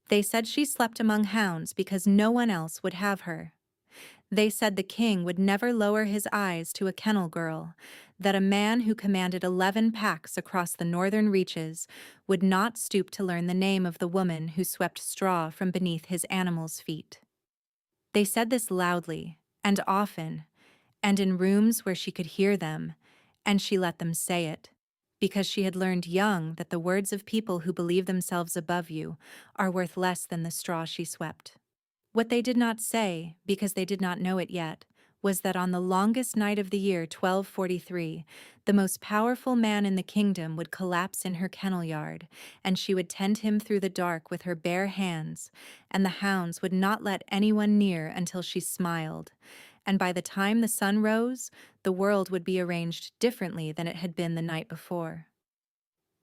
They said she slept among hounds because no one else would have her. They said the king would never lower his eyes to a kennel girl, that a man who commanded 11 packs across the northern reaches would not stoop to learn the name of the woman who swept straw from beneath his animals' feet. They said this loudly, and often, and in rooms where she could hear them, and she let them say it, because she had learned young that the words of people who believe themselves above you are worth less than the straw she swept. What they did not say, because they did not know it yet, was that on the longest night of the year 1243, the most powerful man in the kingdom would collapse in her kennel yard, and she would tend him through the dark with her bare hands, and the hounds would not let anyone near until she smiled. And by the time the sun rose, the world would be arranged differently than it had been the night before.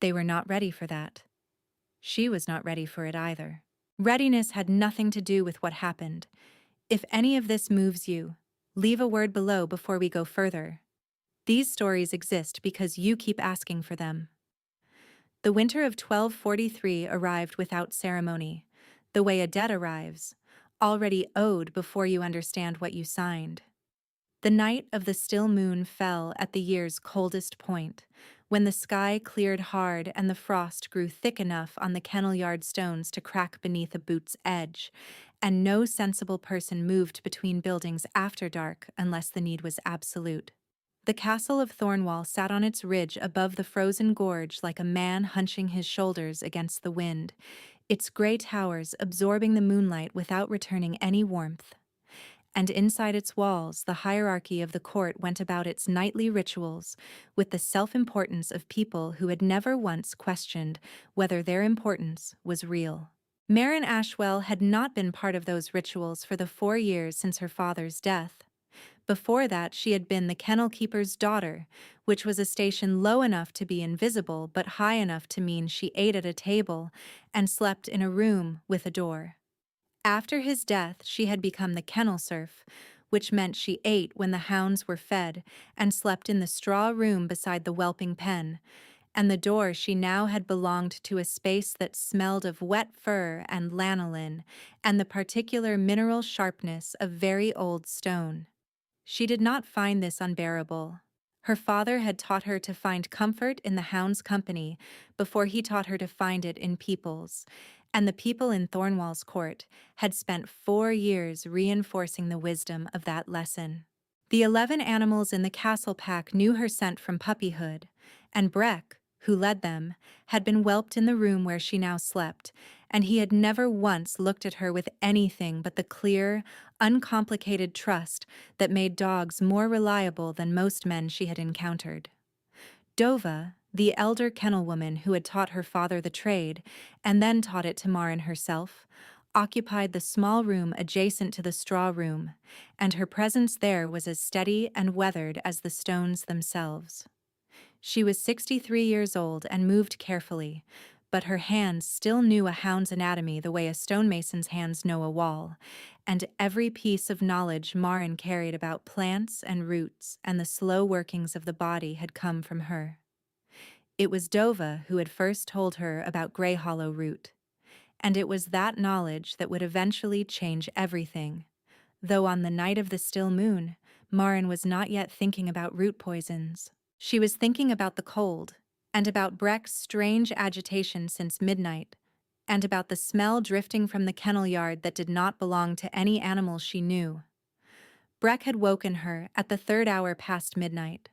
They were not ready for that. She was not ready for it either. Readiness had nothing to do with what happened. If any of this moves you, leave a word below before we go further. These stories exist because you keep asking for them. The winter of 1243 arrived without ceremony, the way a debt arrives, already owed before you understand what you signed. The night of the still moon fell at the year's coldest point, when the sky cleared hard and the frost grew thick enough on the kennel yard stones to crack beneath a boot's edge, and no sensible person moved between buildings after dark unless the need was absolute. The castle of Thornwall sat on its ridge above the frozen gorge like a man hunching his shoulders against the wind, its gray towers absorbing the moonlight without returning any warmth. And inside its walls, the hierarchy of the court went about its nightly rituals with the self-importance of people who had never once questioned whether their importance was real. Marin Ashwell had not been part of those rituals for the 4 years since her father's death. Before that, she had been the kennel keeper's daughter, which was a station low enough to be invisible but high enough to mean she ate at a table and slept in a room with a door. After his death, she had become the kennel serf, which meant she ate when the hounds were fed and slept in the straw room beside the whelping pen, and the door she now had belonged to a space that smelled of wet fur and lanolin and the particular mineral sharpness of very old stone. She did not find this unbearable. Her father had taught her to find comfort in the hound's company before he taught her to find it in people's, and the people in Thornwall's court had spent 4 years reinforcing the wisdom of that lesson. The 11 animals in the castle pack knew her scent from puppyhood, and Breck, who led them, had been whelped in the room where she now slept, and he had never once looked at her with anything but the clear, uncomplicated trust that made dogs more reliable than most men she had encountered. Dova, the elder kennel woman who had taught her father the trade, and then taught it to Marin herself, occupied the small room adjacent to the straw room, and her presence there was as steady and weathered as the stones themselves. She was 63 years old and moved carefully, but her hands still knew a hound's anatomy the way a stonemason's hands know a wall, and every piece of knowledge Marin carried about plants and roots and the slow workings of the body had come from her. It was Dova who had first told her about Grey Hollow root, and it was that knowledge that would eventually change everything, though on the night of the still moon, Marin was not yet thinking about root poisons. She was thinking about the cold, and about Breck's strange agitation since midnight, and about the smell drifting from the kennel yard that did not belong to any animal she knew. Breck had woken her at the 3rd hour past midnight.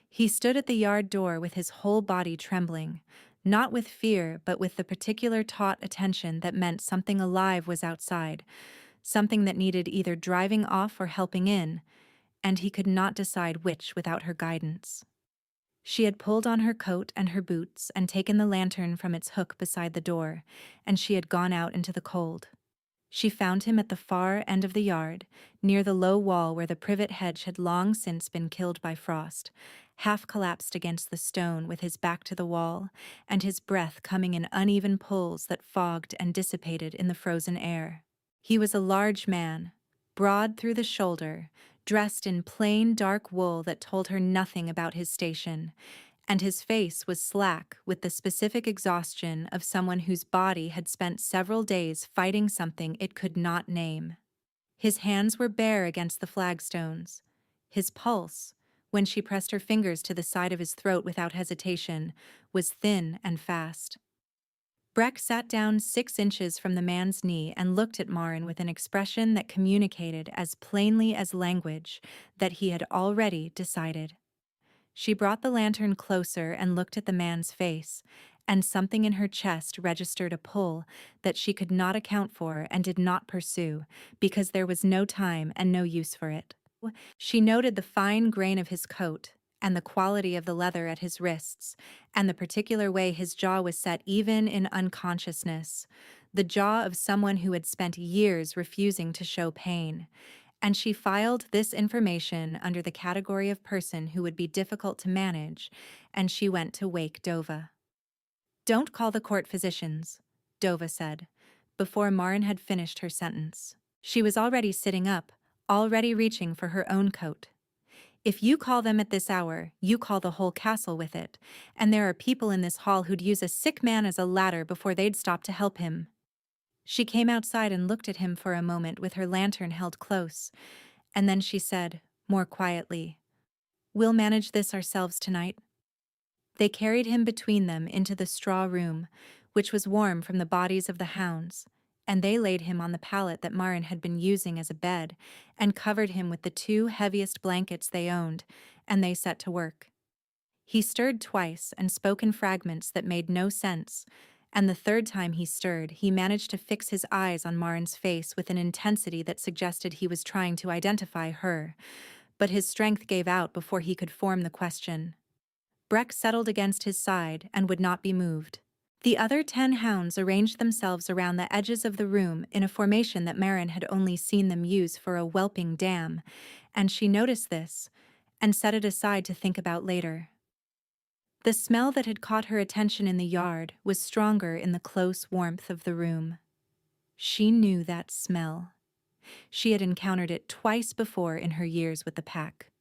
He stood at the yard door with his whole body trembling, not with fear but with the particular taut attention that meant something alive was outside, something that needed either driving off or helping in, and he could not decide which without her guidance. She had pulled on her coat and her boots and taken the lantern from its hook beside the door, and she had gone out into the cold. She found him at the far end of the yard, near the low wall where the privet hedge had long since been killed by frost, half collapsed against the stone with his back to the wall, and his breath coming in uneven pulls that fogged and dissipated in the frozen air. He was a large man, broad through the shoulder, dressed in plain dark wool that told her nothing about his station, and his face was slack with the specific exhaustion of someone whose body had spent several days fighting something it could not name. His hands were bare against the flagstones. His pulse, when she pressed her fingers to the side of his throat without hesitation, was thin and fast. Breck sat down 6 inches from the man's knee and looked at Marin with an expression that communicated as plainly as language that he had already decided. She brought the lantern closer and looked at the man's face, and something in her chest registered a pull that she could not account for and did not pursue, because there was no time and no use for it. She noted the fine grain of his coat, and the quality of the leather at his wrists, and the particular way his jaw was set even in unconsciousness, the jaw of someone who had spent years refusing to show pain, and she filed this information under the category of person who would be difficult to manage, and she went to wake Dova. "Don't call the court physicians," Dova said, before Marin had finished her sentence. She was already sitting up, already reaching for her own coat. "If you call them at this hour, you call the whole castle with it, and there are people in this hall who'd use a sick man as a ladder before they'd stop to help him." She came outside and looked at him for a moment with her lantern held close, and then she said, more quietly, "We'll manage this ourselves tonight." They carried him between them into the straw room, which was warm from the bodies of the hounds, and they laid him on the pallet that Marin had been using as a bed, and covered him with the 2 heaviest blankets they owned, and they set to work. He stirred twice and spoke in fragments that made no sense, and the third time he stirred, he managed to fix his eyes on Marin's face with an intensity that suggested he was trying to identify her, but his strength gave out before he could form the question. Breck settled against his side and would not be moved. The other 10 hounds arranged themselves around the edges of the room in a formation that Marin had only seen them use for a whelping dam, and she noticed this and set it aside to think about later. The smell that had caught her attention in the yard was stronger in the close warmth of the room. She knew that smell. She had encountered it twice before in her years with the pack.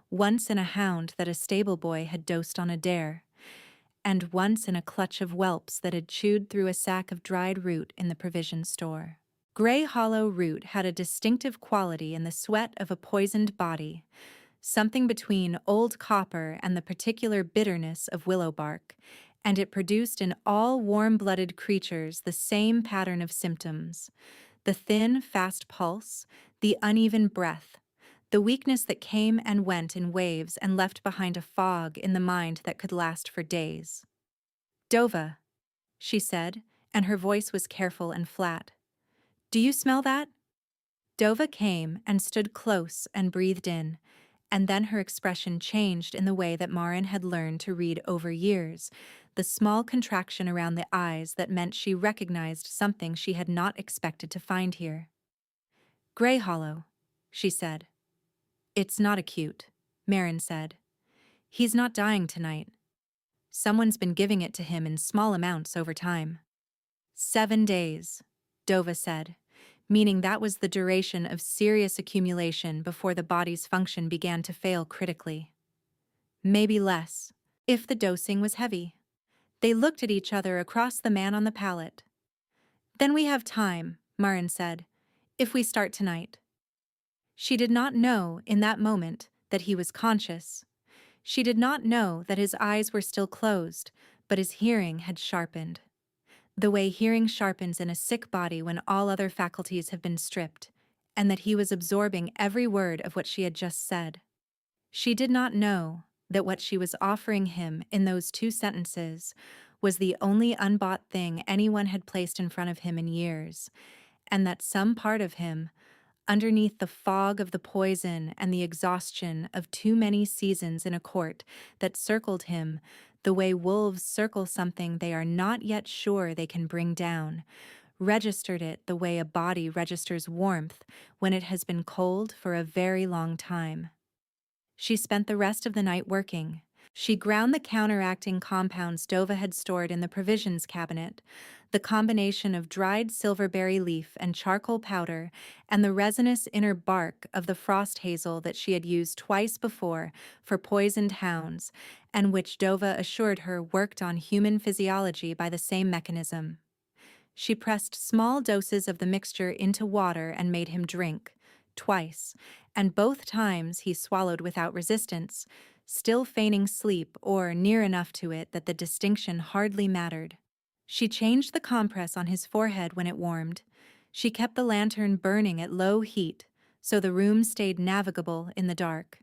Once in a hound that a stable boy had dosed on a dare, and once in a clutch of whelps that had chewed through a sack of dried root in the provision store. Gray hollow root had a distinctive quality in the sweat of a poisoned body, something between old copper and the particular bitterness of willow bark, and it produced in all warm-blooded creatures the same pattern of symptoms: the thin, fast pulse, the uneven breath, the weakness that came and went in waves and left behind a fog in the mind that could last for days. "Dova," she said, and her voice was careful and flat. "Do you smell that?" Dova came and stood close and breathed in, and then her expression changed in the way that Marin had learned to read over years, the small contraction around the eyes that meant she recognized something she had not expected to find here. "Gray hollow," she said. "It's not acute," Marin said. "He's not dying tonight. Someone's been giving it to him in small amounts over time." 7 days, Dova said, meaning that was the duration of serious accumulation before the body's function began to fail critically. Maybe less, if the dosing was heavy. They looked at each other across the man on the pallet. "Then we have time," Marin said, "if we start tonight." She did not know, in that moment, that he was conscious. She did not know that his eyes were still closed, but his hearing had sharpened. The way hearing sharpens in a sick body when all other faculties have been stripped, and that he was absorbing every word of what she had just said. She did not know that what she was offering him in those 2 sentences was the only unbought thing anyone had placed in front of him in years, and that some part of him, underneath the fog of the poison and the exhaustion of too many seasons in a court that circled him the way wolves circle something they are not yet sure they can bring down, registered it the way a body registers warmth when it has been cold for a very long time. She spent the rest of the night working, She ground the counteracting compounds Dova had stored in the provisions cabinet, the combination of dried silverberry leaf and charcoal powder, and the resinous inner bark of the frost hazel that she had used twice before for poisoned hounds, and which Dova assured her worked on human physiology by the same mechanism. She pressed small doses of the mixture into water and made him drink, twice, and both times he swallowed without resistance, still feigning sleep or near enough to it that the distinction hardly mattered. She changed the compress on his forehead when it warmed. She kept the lantern burning at low heat, so the room stayed navigable in the dark.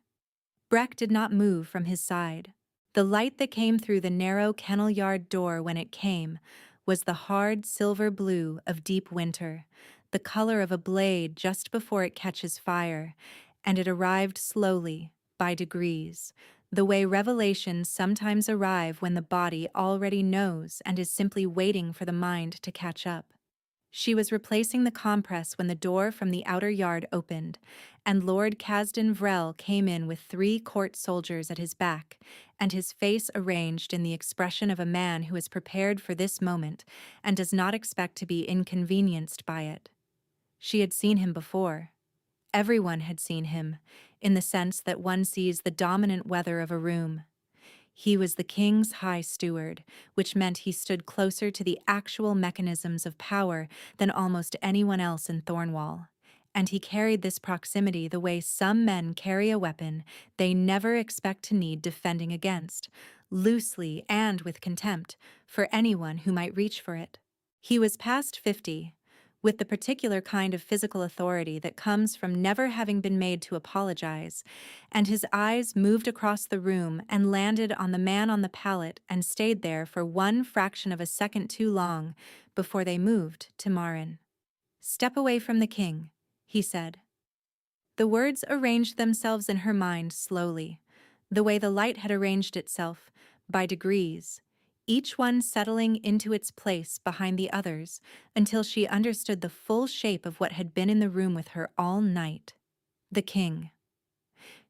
Breck did not move from his side. The light that came through the narrow kennel yard door when it came was the hard silver blue of deep winter, the color of a blade just before it catches fire, and it arrived slowly, by degrees, the way revelations sometimes arrive when the body already knows and is simply waiting for the mind to catch up. She was replacing the compress when the door from the outer yard opened, and Lord Casden Vrel came in with 3 court soldiers at his back, and his face arranged in the expression of a man who is prepared for this moment and does not expect to be inconvenienced by it. She had seen him before. Everyone had seen him, in the sense that one sees the dominant weather of a room. He was the king's high steward, which meant he stood closer to the actual mechanisms of power than almost anyone else in Thornwall. And he carried this proximity the way some men carry a weapon they never expect to need defending against, loosely and with contempt, for anyone who might reach for it. He was past 50, with the particular kind of physical authority that comes from never having been made to apologize, and his eyes moved across the room and landed on the man on the pallet and stayed there for one fraction of a second too long before they moved to Marin. "Step away from the king," he said. The words arranged themselves in her mind slowly, the way the light had arranged itself, by degrees, each one settling into its place behind the others until she understood the full shape of what had been in the room with her all night. The king.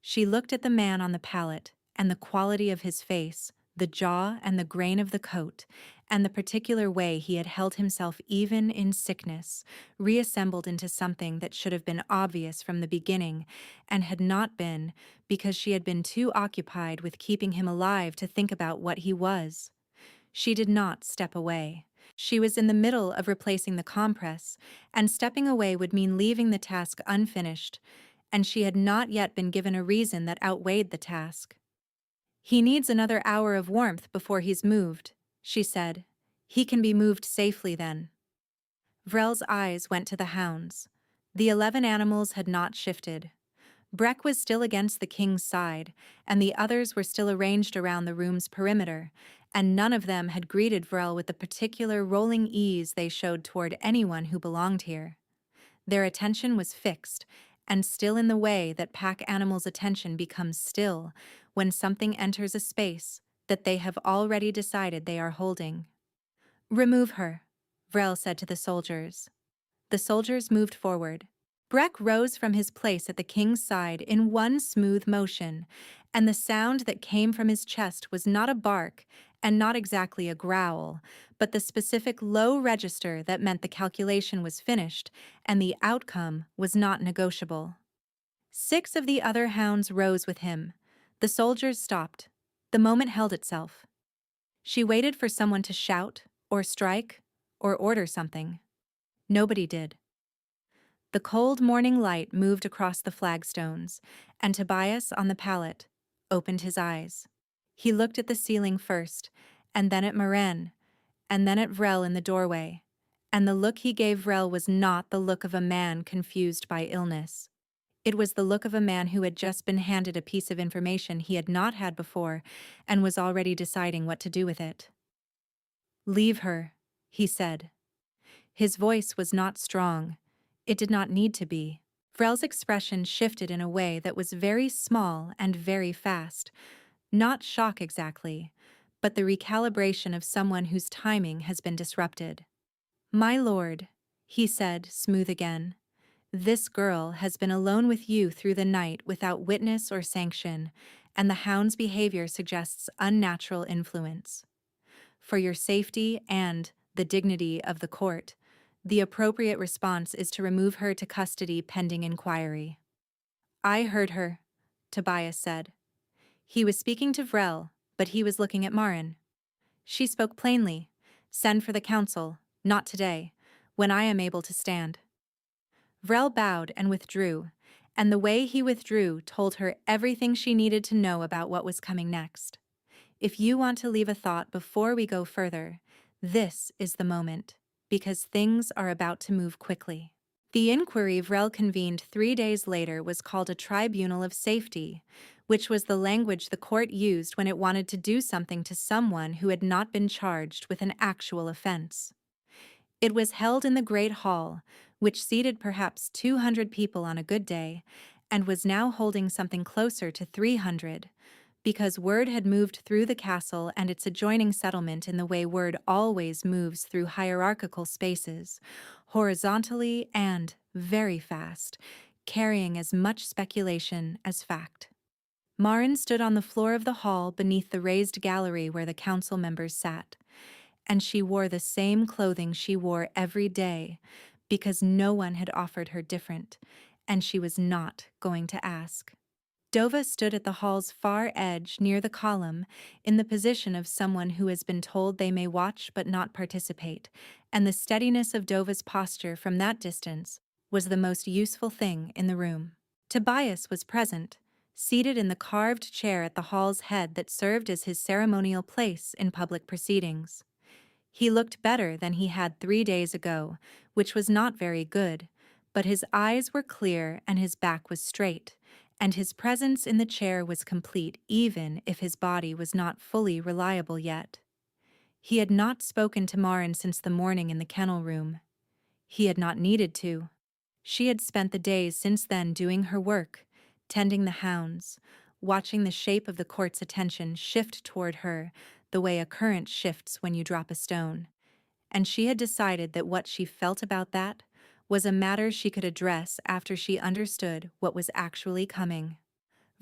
She looked at the man on the pallet, and the quality of his face, the jaw and the grain of the coat, and the particular way he had held himself even in sickness, reassembled into something that should have been obvious from the beginning, and had not been because she had been too occupied with keeping him alive to think about what he was. She did not step away. She was in the middle of replacing the compress, and stepping away would mean leaving the task unfinished, and she had not yet been given a reason that outweighed the task. "He needs another hour of warmth before he's moved," she said. "He can be moved safely then." Vrel's eyes went to the hounds. The 11 animals had not shifted. Breck was still against the king's side, and the others were still arranged around the room's perimeter, and none of them had greeted Vrel with the particular rolling ease they showed toward anyone who belonged here. Their attention was fixed, and still in the way that pack animals' attention becomes still when something enters a space that they have already decided they are holding. "Remove her," Vrel said to the soldiers. The soldiers moved forward. Breck rose from his place at the king's side in one smooth motion, and the sound that came from his chest was not a bark and not exactly a growl, but the specific low register that meant the calculation was finished and the outcome was not negotiable. 6 of the other hounds rose with him. The soldiers stopped. The moment held itself. She waited for someone to shout, or strike, or order something. Nobody did. The cold morning light moved across the flagstones, and Tobias on the pallet opened his eyes. He looked at the ceiling first, and then at Maren, and then at Vrel in the doorway, and the look he gave Vrel was not the look of a man confused by illness. It was the look of a man who had just been handed a piece of information he had not had before and was already deciding what to do with it. "Leave her," he said. His voice was not strong. It did not need to be. Vrel's expression shifted in a way that was very small and very fast. Not shock exactly, but the recalibration of someone whose timing has been disrupted. "My lord," he said, smooth again, "this girl has been alone with you through the night without witness or sanction, and the hound's behavior suggests unnatural influence. For your safety and the dignity of the court, the appropriate response is to remove her to custody pending inquiry. I heard her, Tobias said. He was speaking to Vrel, but he was looking at Marin. She spoke plainly. Send for the council, not today, when I am able to stand. Vrel bowed and withdrew, and the way he withdrew told her everything she needed to know about what was coming next. If you want to leave a thought before we go further, this is the moment, because things are about to move quickly. The inquiry Vrel convened 3 days later was called a tribunal of safety, which was the language the court used when it wanted to do something to someone who had not been charged with an actual offense. It was held in the Great Hall, which seated perhaps 200 people on a good day, and was now holding something closer to 300, because word had moved through the castle and its adjoining settlement in the way word always moves through hierarchical spaces, horizontally and very fast, carrying as much speculation as fact. Marin stood on the floor of the hall beneath the raised gallery where the council members sat, and she wore the same clothing she wore every day, because no one had offered her different, and she was not going to ask. Dova stood at the hall's far edge near the column, in the position of someone who has been told they may watch but not participate, and the steadiness of Dova's posture from that distance was the most useful thing in the room. Tobias was present, seated in the carved chair at the hall's head that served as his ceremonial place in public proceedings. He looked better than he had 3 days ago, which was not very good, but his eyes were clear and his back was straight, and his presence in the chair was complete even if his body was not fully reliable yet. He had not spoken to Marin since the morning in the kennel room. He had not needed to. She had spent the days since then doing her work, tending the hounds, watching the shape of the court's attention shift toward her the way a current shifts when you drop a stone. And she had decided that what she felt about that was a matter she could address after she understood what was actually coming.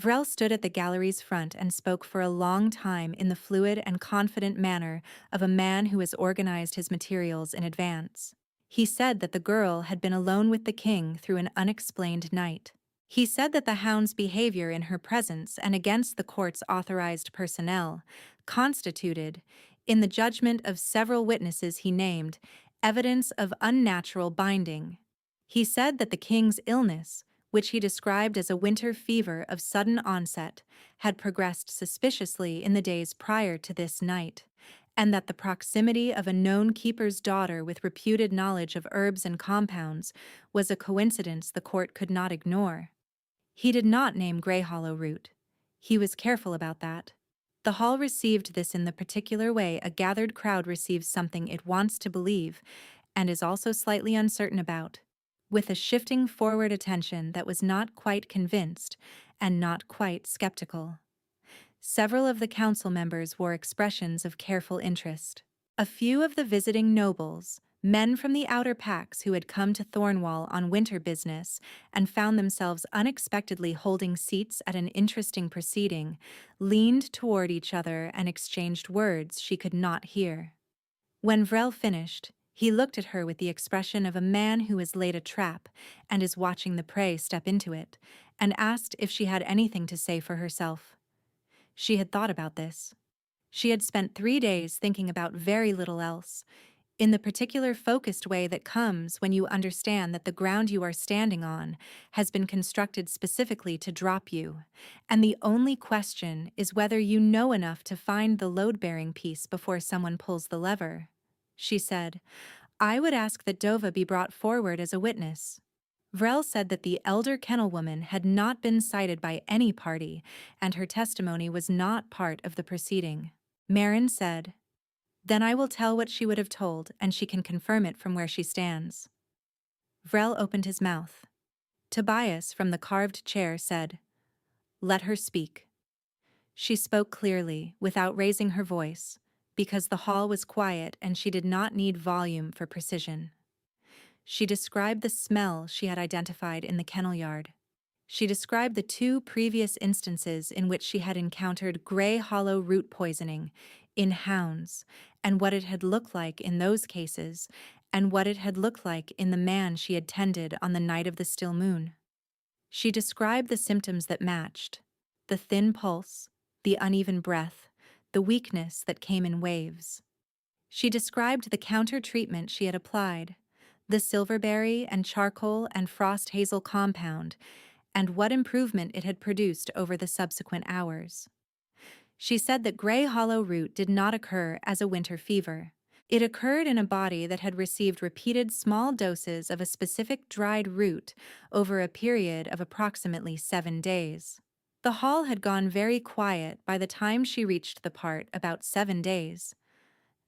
Vrel stood at the gallery's front and spoke for a long time in the fluid and confident manner of a man who has organized his materials in advance. He said that the girl had been alone with the king through an unexplained night. He said that the hound's behavior in her presence and against the court's authorized personnel constituted, in the judgment of several witnesses he named, evidence of unnatural binding. He said that the king's illness, which he described as a winter fever of sudden onset, had progressed suspiciously in the days prior to this night, and that the proximity of a known keeper's daughter with reputed knowledge of herbs and compounds was a coincidence the court could not ignore. He did not name Greyhollow root. He was careful about that. The hall received this in the particular way a gathered crowd receives something it wants to believe and is also slightly uncertain about, with a shifting forward attention that was not quite convinced and not quite skeptical. Several of the council members wore expressions of careful interest. A few of the visiting nobles, men from the outer packs who had come to Thornwall on winter business and found themselves unexpectedly holding seats at an interesting proceeding, leaned toward each other and exchanged words she could not hear. When Vrel finished, he looked at her with the expression of a man who has laid a trap and is watching the prey step into it, and asked if she had anything to say for herself. She had thought about this. She had spent 3 days thinking about very little else, in the particular focused way that comes when you understand that the ground you are standing on has been constructed specifically to drop you, and the only question is whether you know enough to find the load-bearing piece before someone pulls the lever. She said, I would ask that Dova be brought forward as a witness. Vrel said that the elder kennelwoman had not been cited by any party, and her testimony was not part of the proceeding. Marin said, Then I will tell what she would have told, and she can confirm it from where she stands. Vrel opened his mouth. Tobias, from the carved chair, said, Let her speak. She spoke clearly, without raising her voice, because the hall was quiet and she did not need volume for precision. She described the smell she had identified in the kennel yard. She described the two previous instances in which she had encountered gray hollow root poisoning in hounds, and what it had looked like in those cases, and what it had looked like in the man she had tended on the night of the still moon. She described the symptoms that matched: the thin pulse, the uneven breath, the weakness that came in waves. She described the counter-treatment she had applied, the silverberry and charcoal and frost hazel compound, and what improvement it had produced over the subsequent hours. She said that gray hollow root did not occur as a winter fever. It occurred in a body that had received repeated small doses of a specific dried root over a period of approximately 7 days. The hall had gone very quiet by the time she reached the part about 7 days.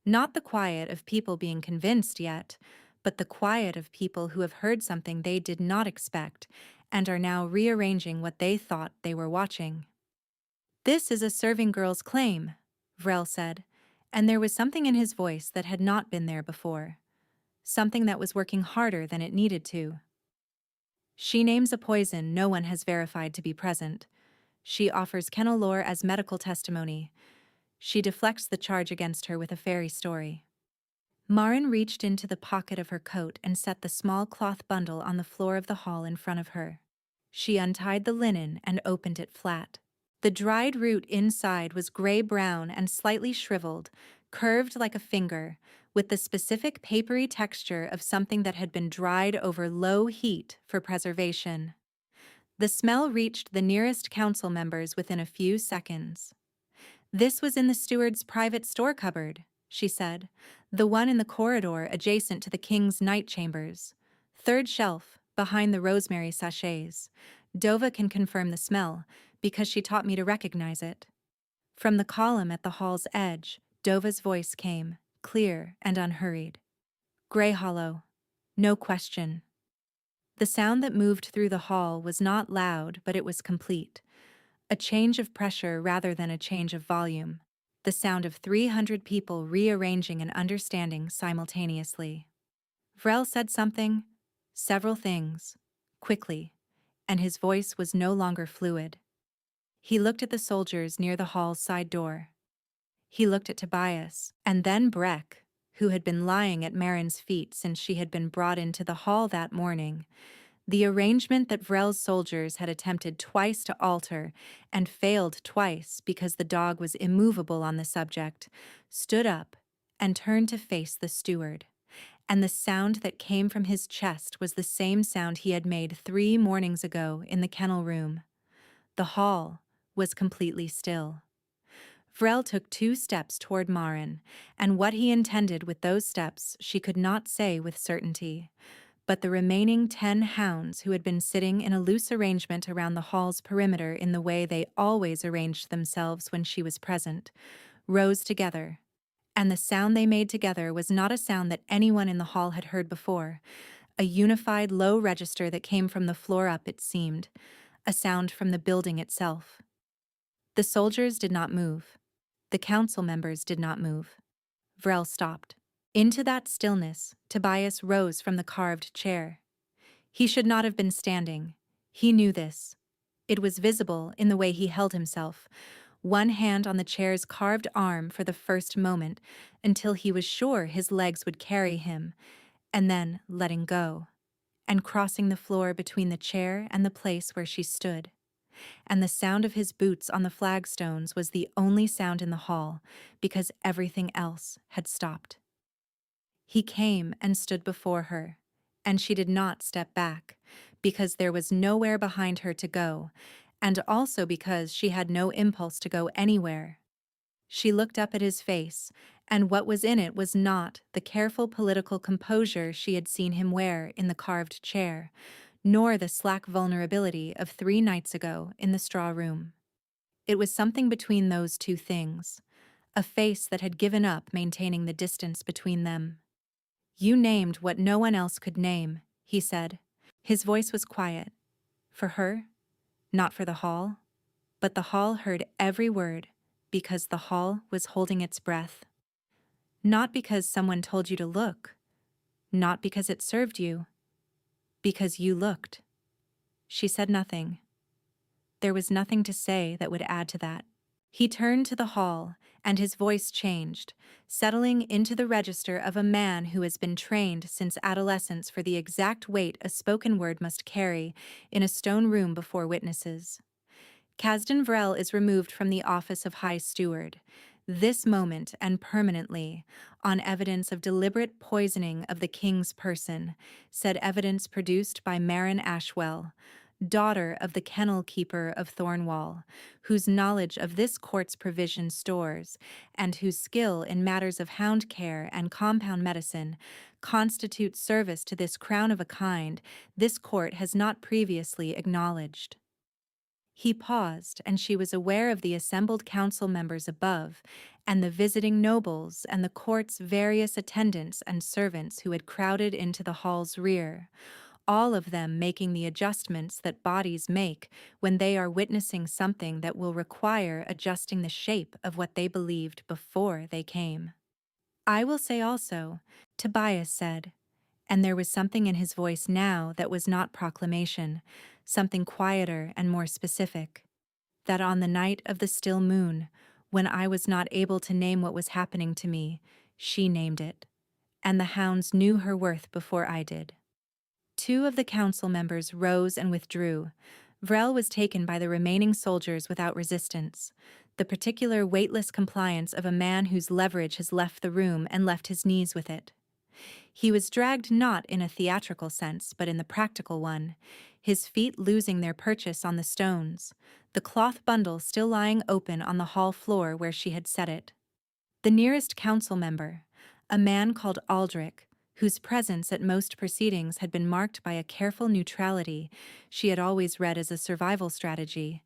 Not the quiet of people being convinced yet, but the quiet of people who have heard something they did not expect and are now rearranging what they thought they were watching. "This is a serving girl's claim," Vrel said, and there was something in his voice that had not been there before, something that was working harder than it needed to. "She names a poison no one has verified to be present. She offers kennel lore as medical testimony. She deflects the charge against her with a fairy story." Marin reached into the pocket of her coat and set the small cloth bundle on the floor of the hall in front of her. She untied the linen and opened it flat. The dried root inside was gray-brown and slightly shriveled, curved like a finger, with the specific papery texture of something that had been dried over low heat for preservation. The smell reached the nearest council members within a few seconds. "This was in the steward's private store cupboard," she said, "the one in the corridor adjacent to the king's night chambers. Third shelf, behind the rosemary sachets. Dova can confirm the smell, because she taught me to recognize it." From the column at the hall's edge, Dova's voice came, clear and unhurried. "Grey Hollow. No question." The sound that moved through the hall was not loud, but it was complete. A change of pressure rather than a change of volume. The sound of 300 people rearranging and understanding simultaneously. Vrel said something, several things, quickly, and his voice was no longer fluid. He looked at the soldiers near the hall's side door. He looked at Tobias, and then Breck, who had been lying at Marin's feet since she had been brought into the hall that morning. The arrangement that Vrel's soldiers had attempted twice to alter, and failed twice because the dog was immovable on the subject, stood up and turned to face the steward. And the sound that came from his chest was the same sound he had made 3 mornings ago in the kennel room. The hall was completely still. Vrel took 2 steps toward Marin, and what he intended with those steps she could not say with certainty. But the remaining 10 hounds who had been sitting in a loose arrangement around the hall's perimeter in the way they always arranged themselves when she was present, rose together. And the sound they made together was not a sound that anyone in the hall had heard before, a unified low register that came from the floor up, it seemed, a sound from the building itself. The soldiers did not move. The council members did not move. Vrel stopped. Into that stillness, Tobias rose from the carved chair. He should not have been standing. He knew this. It was visible in the way he held himself, one hand on the chair's carved arm for the first moment, until he was sure his legs would carry him, and then letting go, and crossing the floor between the chair and the place where she stood. And the sound of his boots on the flagstones was the only sound in the hall, because everything else had stopped. He came and stood before her, and she did not step back, because there was nowhere behind her to go, and also because she had no impulse to go anywhere. She looked up at his face, and what was in it was not the careful political composure she had seen him wear in the carved chair, nor the slack vulnerability of 3 nights ago in the straw room. It was something between those 2 things, a face that had given up maintaining the distance between them. "You named what no one else could name," he said. His voice was quiet. For her, not for the hall, but the hall heard every word because the hall was holding its breath. Not because someone told you to look, not because it served you, because you looked. She said nothing. There was nothing to say that would add to that. He turned to the hall, and his voice changed, settling into the register of a man who has been trained since adolescence for the exact weight a spoken word must carry in a stone room before witnesses. Kasdan Vrel is removed from the office of High Steward, this moment and permanently, on evidence of deliberate poisoning of the king's person, said evidence produced by Marin Ashwell, daughter of the kennel keeper of Thornwall, whose knowledge of this court's provision stores, and whose skill in matters of hound care and compound medicine constitutes service to this crown of a kind this court has not previously acknowledged. He paused, and she was aware of the assembled council members above, and the visiting nobles and the court's various attendants and servants who had crowded into the hall's rear, all of them making the adjustments that bodies make when they are witnessing something that will require adjusting the shape of what they believed before they came. "I will say also," Tobias said, and there was something in his voice now that was not proclamation, something quieter and more specific, "that on the night of the still moon, when I was not able to name what was happening to me, she named it, and the hounds knew her worth before I did." Two of the council members rose and withdrew. Vrel was taken by the remaining soldiers without resistance, the particular weightless compliance of a man whose leverage has left the room and left his knees with it. He was dragged not in a theatrical sense, but in the practical one, his feet losing their purchase on the stones, the cloth bundle still lying open on the hall floor where she had set it. The nearest council member, a man called Aldrich, whose presence at most proceedings had been marked by a careful neutrality she had always read as a survival strategy,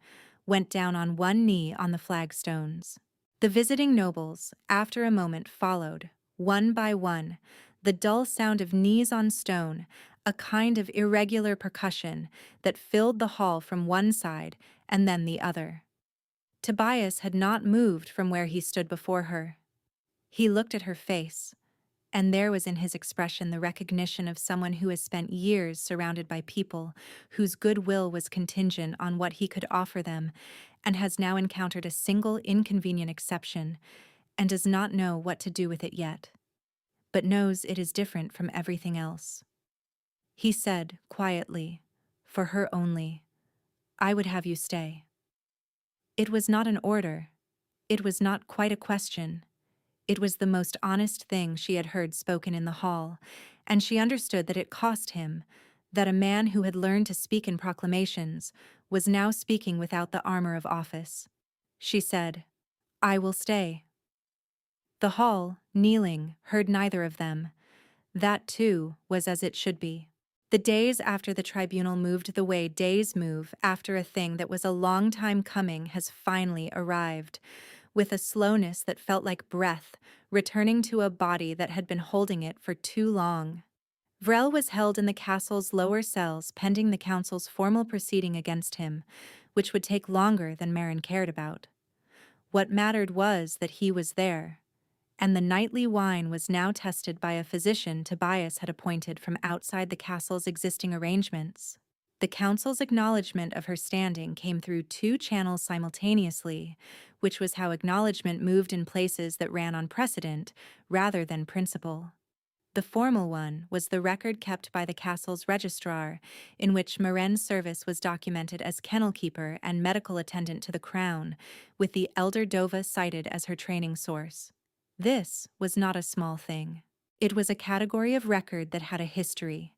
went down on one knee on the flagstones. The visiting nobles, after a moment, followed, one by one, the dull sound of knees on stone, a kind of irregular percussion that filled the hall from one side and then the other. Tobias had not moved from where he stood before her. He looked at her face, and there was in his expression the recognition of someone who has spent years surrounded by people whose goodwill was contingent on what he could offer them, and has now encountered a single inconvenient exception, and does not know what to do with it yet, but knows it is different from everything else. He said, quietly, for her only, "I would have you stay." It was not an order. It was not quite a question. It was the most honest thing she had heard spoken in the hall, and she understood that it cost him, that a man who had learned to speak in proclamations was now speaking without the armor of office. She said, "I will stay." The hall, kneeling, heard neither of them. That, too, was as it should be. The days after the tribunal moved the way days move after a thing that was a long time coming has finally arrived, with a slowness that felt like breath returning to a body that had been holding it for too long. Vrel was held in the castle's lower cells pending the council's formal proceeding against him, which would take longer than Marin cared about. What mattered was that he was there, and the nightly wine was now tested by a physician Tobias had appointed from outside the castle's existing arrangements. The council's acknowledgement of her standing came through two channels simultaneously, which was how acknowledgement moved in places that ran on precedent rather than principle. The formal one was the record kept by the castle's registrar, in which Maren's service was documented as kennel keeper and medical attendant to the crown, with the elder Dova cited as her training source. This was not a small thing. It was a category of record that had a history,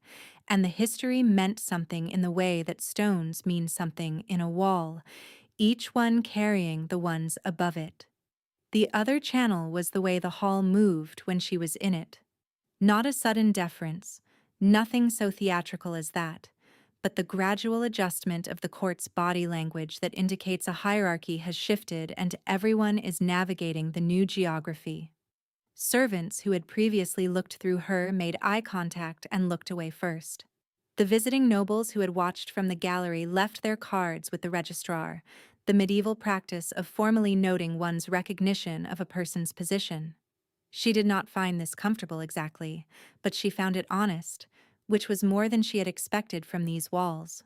and the history meant something in the way that stones mean something in a wall, each one carrying the ones above it. The other channel was the way the hall moved when she was in it. Not a sudden deference, nothing so theatrical as that, but the gradual adjustment of the court's body language that indicates a hierarchy has shifted and everyone is navigating the new geography. Servants who had previously looked through her made eye contact and looked away first. The visiting nobles who had watched from the gallery left their cards with the registrar, the medieval practice of formally noting one's recognition of a person's position. She did not find this comfortable exactly, but she found it honest, which was more than she had expected from these walls.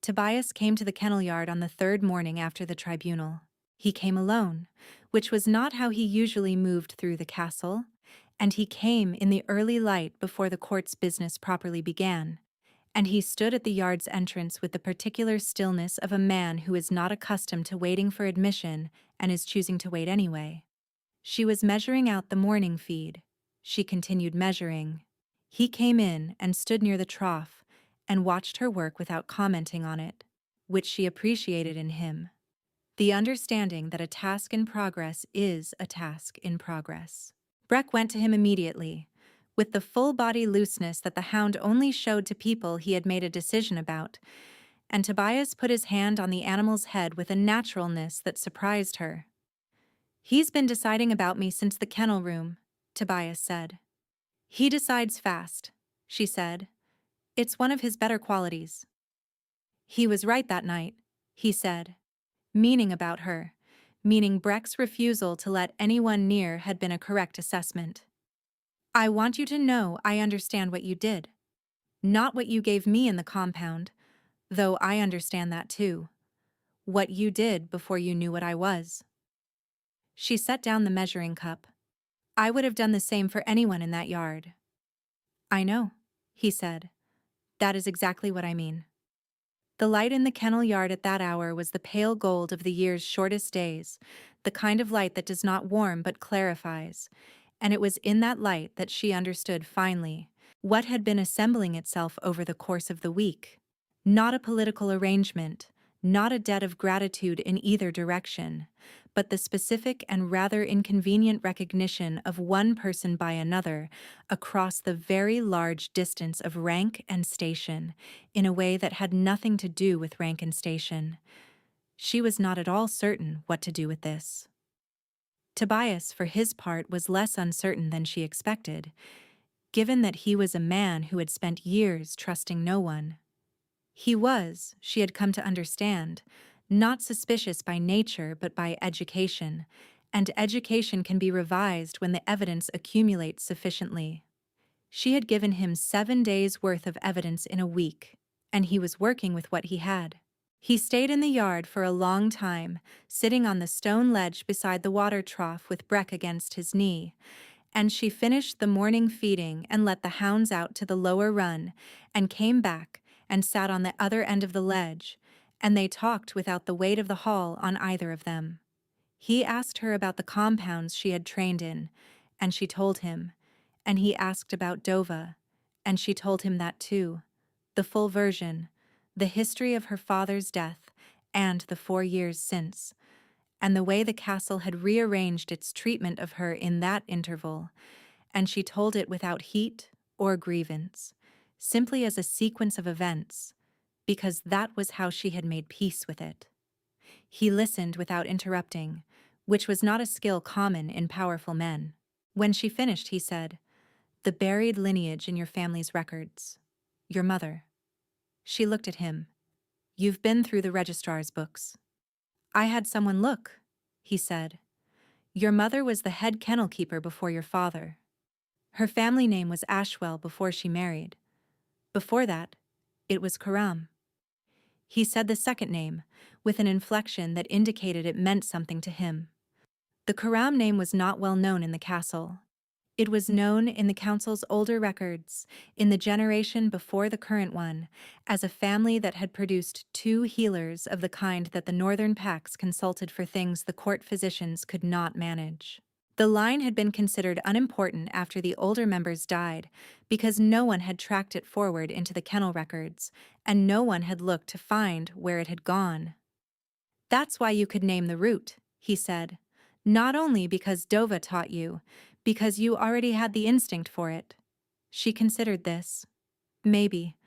Tobias came to the kennel yard on the third morning after the tribunal. He came alone, which was not how he usually moved through the castle, and he came in the early light before the court's business properly began, and he stood at the yard's entrance with the particular stillness of a man who is not accustomed to waiting for admission and is choosing to wait anyway. She was measuring out the morning feed. She continued measuring. He came in and stood near the trough and watched her work without commenting on it, which she appreciated in him. The understanding that a task in progress is a task in progress. Breck went to him immediately, with the full-body looseness that the hound only showed to people he had made a decision about, and Tobias put his hand on the animal's head with a naturalness that surprised her. "He's been deciding about me since the kennel room," Tobias said. "He decides fast," she said. "It's one of his better qualities." "He was right that night," he said, meaning about her, meaning Breck's refusal to let anyone near had been a correct assessment. "I want you to know I understand what you did. Not what you gave me in the compound, though I understand that too. What you did before you knew what I was." She set down the measuring cup. "I would have done the same for anyone in that yard." "I know," he said. "That is exactly what I mean." The light in the kennel yard at that hour was the pale gold of the year's shortest days, the kind of light that does not warm but clarifies, and it was in that light that she understood finally what had been assembling itself over the course of the week. Not a political arrangement, not a debt of gratitude in either direction, but the specific and rather inconvenient recognition of one person by another across the very large distance of rank and station, in a way that had nothing to do with rank and station. She was not at all certain what to do with this. Tobias, for his part, was less uncertain than she expected, given that he was a man who had spent years trusting no one. He was, she had come to understand, not suspicious by nature but by education, and education can be revised when the evidence accumulates sufficiently. She had given him 7 days' worth of evidence in a week, and he was working with what he had. He stayed in the yard for a long time, sitting on the stone ledge beside the water trough with Breck against his knee, and she finished the morning feeding and let the hounds out to the lower run, and came back and sat on the other end of the ledge, and they talked without the weight of the hall on either of them. He asked her about the compounds she had trained in, and she told him, and he asked about Dova, and she told him that too, the full version, the history of her father's death, and the 4 years since, and the way the castle had rearranged its treatment of her in that interval, and she told it without heat or grievance, simply as a sequence of events, because that was how she had made peace with it. He listened without interrupting, which was not a skill common in powerful men. When she finished, he said, "The buried lineage in your family's records. Your mother." She looked at him. "You've been through the registrar's books." "I had someone look," he said. "Your mother was the head kennel keeper before your father. Her family name was Ashwell before she married. Before that, it was Karam." He said the second name, with an inflection that indicated it meant something to him. The Karam name was not well known in the castle. It was known in the council's older records, in the generation before the current one, as a family that had produced 2 healers of the kind that the northern packs consulted for things the court physicians could not manage. The line had been considered unimportant after the older members died, because no one had tracked it forward into the kennel records, and no one had looked to find where it had gone. "That's why you could name the root," he said. "Not only because Dova taught you, because you already had the instinct for it." She considered this. Maybe.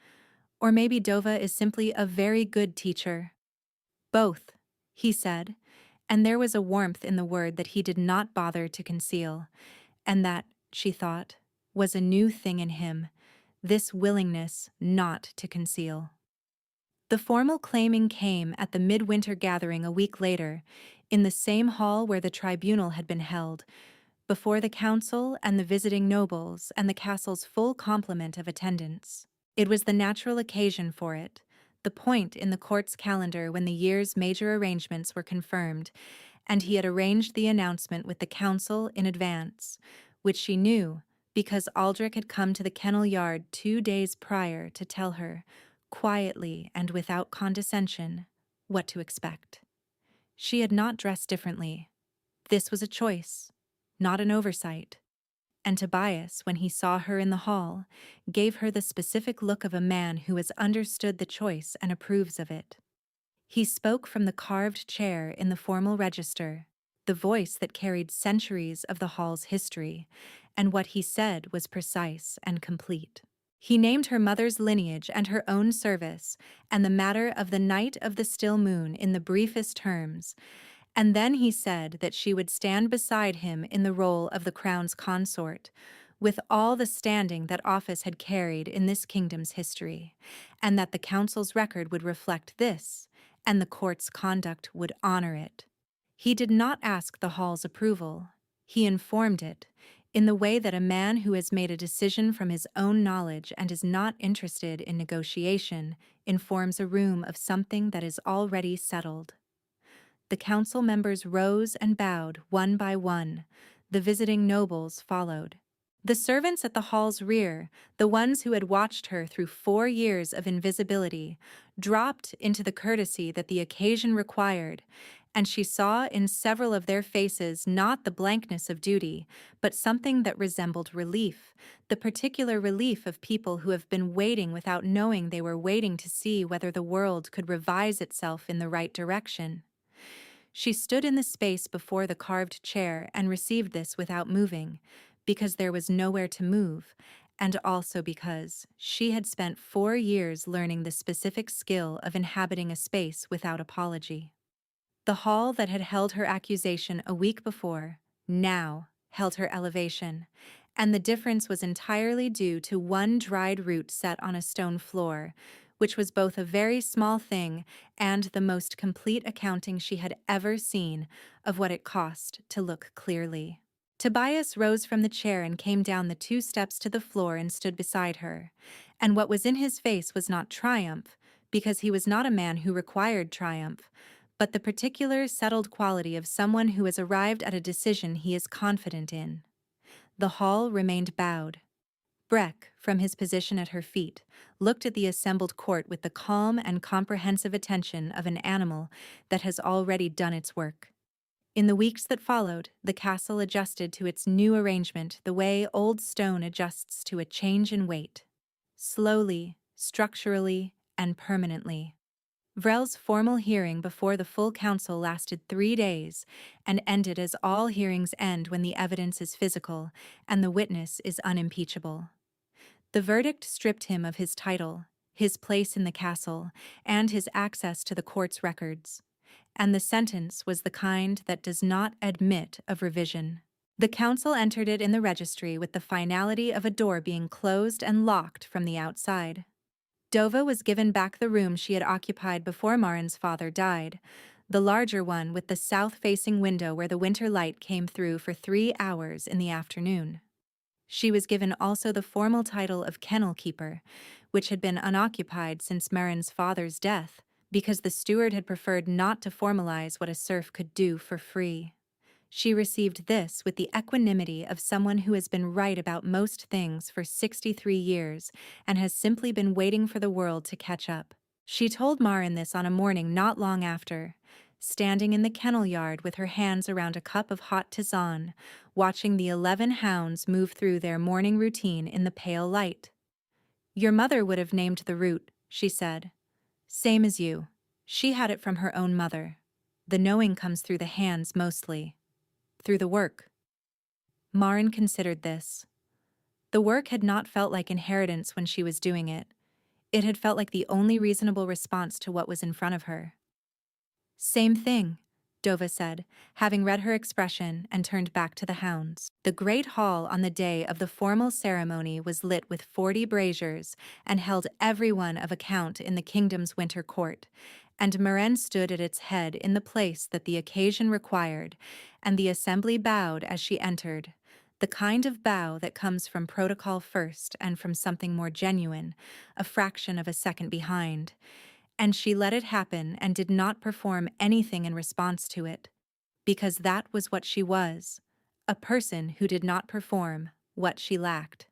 Or maybe Dova is simply a very good teacher. "Both," he said, and there was a warmth in the word that he did not bother to conceal, and that, she thought, was a new thing in him, this willingness not to conceal. The formal claiming came at the midwinter gathering a week later, in the same hall where the tribunal had been held, before the council and the visiting nobles and the castle's full complement of attendants. It was the natural occasion for it, the point in the court's calendar when the year's major arrangements were confirmed, and he had arranged the announcement with the council in advance, which she knew because Aldrich had come to the kennel yard 2 days prior to tell her, quietly and without condescension, what to expect. She had not dressed differently. This was a choice, not an oversight. And Tobias, when he saw her in the hall, gave her the specific look of a man who has understood the choice and approves of it. He spoke from the carved chair in the formal register, the voice that carried centuries of the hall's history, and what he said was precise and complete. He named her mother's lineage and her own service, and the matter of the night of the still moon in the briefest terms, and then he said that she would stand beside him in the role of the crown's consort, with all the standing that office had carried in this kingdom's history, and that the council's record would reflect this, and the court's conduct would honor it. He did not ask the hall's approval. He informed it, in the way that a man who has made a decision from his own knowledge and is not interested in negotiation informs a room of something that is already settled. The council members rose and bowed one by one. The visiting nobles followed. The servants at the hall's rear, the ones who had watched her through 4 years of invisibility, dropped into the courtesy that the occasion required, and she saw in several of their faces not the blankness of duty, but something that resembled relief, the particular relief of people who have been waiting without knowing they were waiting to see whether the world could revise itself in the right direction. She stood in the space before the carved chair and received this without moving, because there was nowhere to move, and also because she had spent 4 years learning the specific skill of inhabiting a space without apology. The hall that had held her accusation a week before, now held her elevation, and the difference was entirely due to one dried root set on a stone floor, which was both a very small thing and the most complete accounting she had ever seen of what it cost to look clearly. Tobias rose from the chair and came down the 2 steps to the floor and stood beside her, and what was in his face was not triumph, because he was not a man who required triumph, but the particular settled quality of someone who has arrived at a decision he is confident in. The hall remained bowed. Breck, from his position at her feet, looked at the assembled court with the calm and comprehensive attention of an animal that has already done its work. In the weeks that followed, the castle adjusted to its new arrangement the way old stone adjusts to a change in weight. Slowly, structurally, and permanently. Vrel's formal hearing before the full council lasted 3 days and ended as all hearings end when the evidence is physical and the witness is unimpeachable. The verdict stripped him of his title, his place in the castle, and his access to the court's records. And the sentence was the kind that does not admit of revision. The council entered it in the registry with the finality of a door being closed and locked from the outside. Dova was given back the room she had occupied before Marin's father died, the larger one with the south-facing window where the winter light came through for 3 hours in the afternoon. She was given also the formal title of kennel keeper, which had been unoccupied since Marin's father's death, because the steward had preferred not to formalize what a serf could do for free. She received this with the equanimity of someone who has been right about most things for 63 years and has simply been waiting for the world to catch up. She told Marin this on a morning not long after, standing in the kennel yard with her hands around a cup of hot tisane, watching the 11 hounds move through their morning routine in the pale light. "Your mother would have named the route," she said. "Same as you. She had it from her own mother. The knowing comes through the hands mostly. Through the work." Marin considered this. The work had not felt like inheritance when she was doing it. It had felt like the only reasonable response to what was in front of her. "Same thing," Dova said, having read her expression and turned back to the hounds. The great hall on the day of the formal ceremony was lit with 40 braziers and held everyone of account in the kingdom's winter court, and Marin stood at its head in the place that the occasion required, and the assembly bowed as she entered, the kind of bow that comes from protocol first and from something more genuine, a fraction of a second behind, And she let it happen and did not perform anything in response to it, because that was what she was, a person who did not perform what she lacked.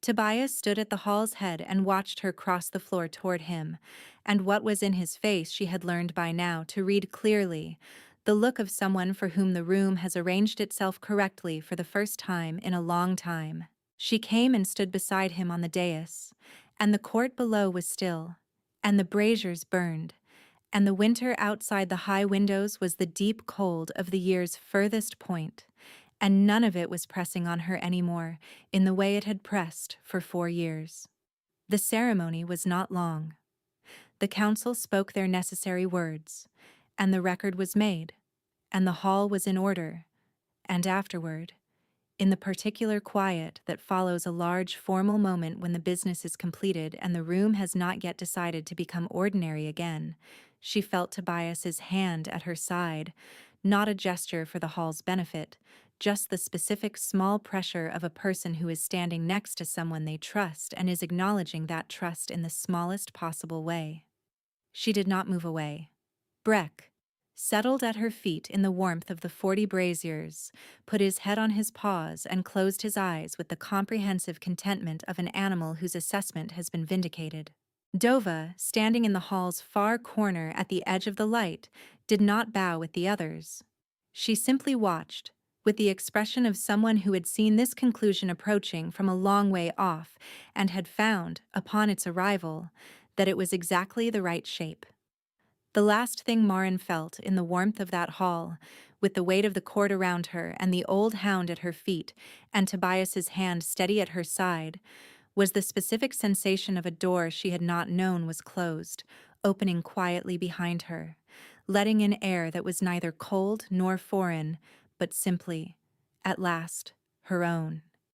Tobias stood at the hall's head and watched her cross the floor toward him, and what was in his face she had learned by now to read clearly, the look of someone for whom the room has arranged itself correctly for the first time in a long time. She came and stood beside him on the dais, and the court below was still, and the braziers burned, and the winter outside the high windows was the deep cold of the year's furthest point, and none of it was pressing on her any more in the way it had pressed for 4 years. The ceremony was not long. The council spoke their necessary words, and the record was made, and the hall was in order, and afterward, in the particular quiet that follows a large formal moment when the business is completed and the room has not yet decided to become ordinary again, she felt Tobias's hand at her side, not a gesture for the hall's benefit, just the specific small pressure of a person who is standing next to someone they trust and is acknowledging that trust in the smallest possible way. She did not move away. Breck, settled at her feet in the warmth of the 40 braziers, put his head on his paws and closed his eyes with the comprehensive contentment of an animal whose assessment has been vindicated. Dova, standing in the hall's far corner at the edge of the light, did not bow with the others. She simply watched, with the expression of someone who had seen this conclusion approaching from a long way off and had found, upon its arrival, that it was exactly the right shape. The last thing Marin felt in the warmth of that hall, with the weight of the court around her and the old hound at her feet and Tobias's hand steady at her side, was the specific sensation of a door she had not known was closed, opening quietly behind her, letting in air that was neither cold nor foreign, but simply, at last, her own.